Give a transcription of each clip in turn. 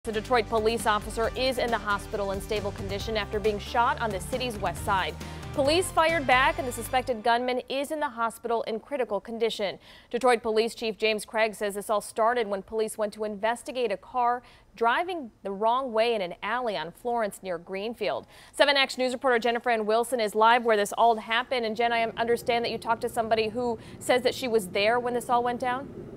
The Detroit police officer is in the hospital in stable condition after being shot on the city's west side. Police fired back and the suspected gunman is in the hospital in critical condition. Detroit Police Chief James Craig says this all started when police went to investigate a car driving the wrong way in an alley on Florence near Greenfield. 7 Action News reporter Jennifer Ann Wilson is live where this all happened. And Jen, I understand that you talked to somebody who says that she was there when this all went down.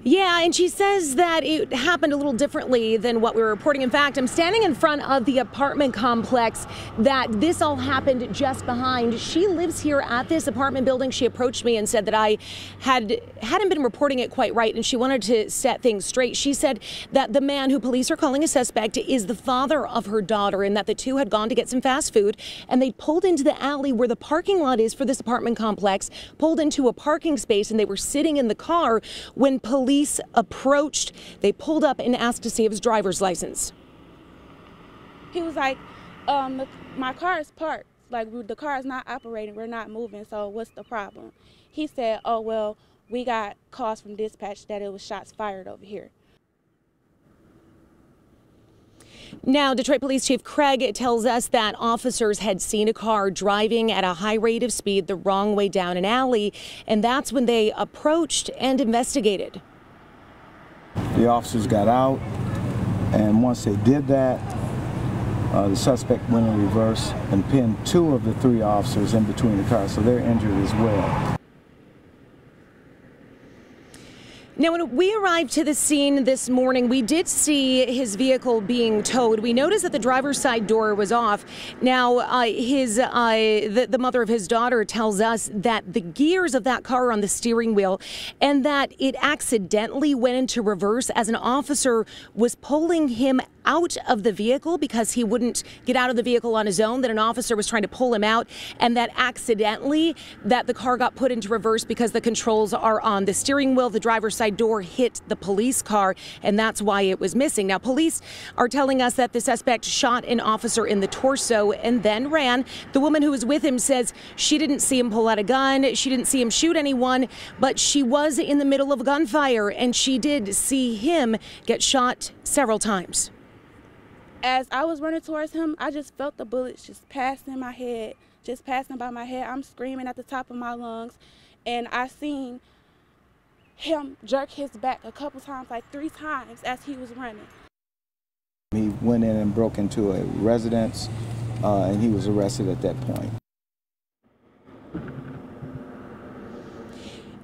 Yeah, and she says that it happened a little differently than what we were reporting. In fact, I'm standing in front of the apartment complex that this all happened just behind. She lives here at this apartment building. She approached me and said that I hadn't been reporting it quite right, and she wanted to set things straight. She said that the man who police are calling a suspect is the father of her daughter, and that the two had gone to get some fast food, and they pulled into the alley where the parking lot is for this apartment complex, pulled into a parking space, and they were sitting in the car when police approached. They pulled up and asked to see his driver's license. He was like, my car is parked. Like, the car is not operating. We're not moving. So what's the problem? He said, oh, well, we got calls from dispatch that it was shots fired over here. Now, Detroit Police Chief Craig tells us that officers had seen a car driving at a high rate of speed the wrong way down an alley, and that's when they approached and investigated. The officers got out, and once they did that, the suspect went in reverse and pinned 2 of the 3 officers in between the cars, so they're injured as well. Now, when we arrived to the scene this morning, we did see his vehicle being towed. We noticed that the driver's side door was off. Now, the mother of his daughter tells us that the gears of that car are on the steering wheel and that it accidentally went into reverse as an officer was pulling him out of the vehicle because he wouldn't get out of the vehicle on his own, that an officer was trying to pull him out, and that accidentally that the car got put into reverse because the controls are on the steering wheel. The driver's side door hit the police car, and that's why it was missing. Now, police are telling us that the suspect shot an officer in the torso and then ran. The woman who was with him says she didn't see him pull out a gun. She didn't see him shoot anyone, but she was in the middle of gunfire, and she did see him get shot several times. As I was running towards him, I just felt the bullets just passing my head, just passing by my head. I'm screaming at the top of my lungs, and I seen him jerk his back a couple times, like 3 times as he was running. He went in and broke into a residence, and he was arrested at that point.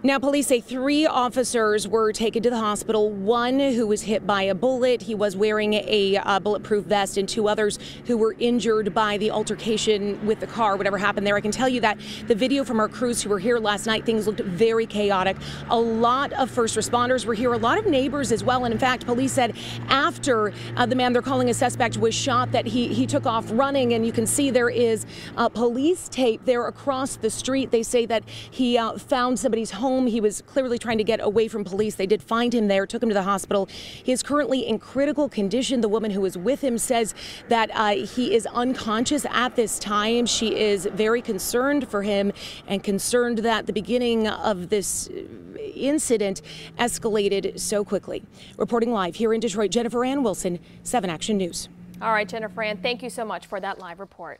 Now, police say 3 officers were taken to the hospital. 1 who was hit by a bullet. He was wearing a bulletproof vest, and 2 others who were injured by the altercation with the car, whatever happened there. I can tell you that the video from our crews who were here last night, things looked very chaotic. A lot of first responders were here, a lot of neighbors as well. And in fact, police said after the man they're calling a suspect was shot that he took off running, and you can see there is police tape there across the street. They say that he found somebody's home. He was clearly trying to get away from police. They did find him there, took him to the hospital. He is currently in critical condition. The woman who was with him says that he is unconscious at this time. She is very concerned for him and concerned that the beginning of this incident escalated so quickly. Reporting live here in Detroit, Jennifer Ann Wilson, 7 Action News. All right, Jennifer Ann, thank you so much for that live report.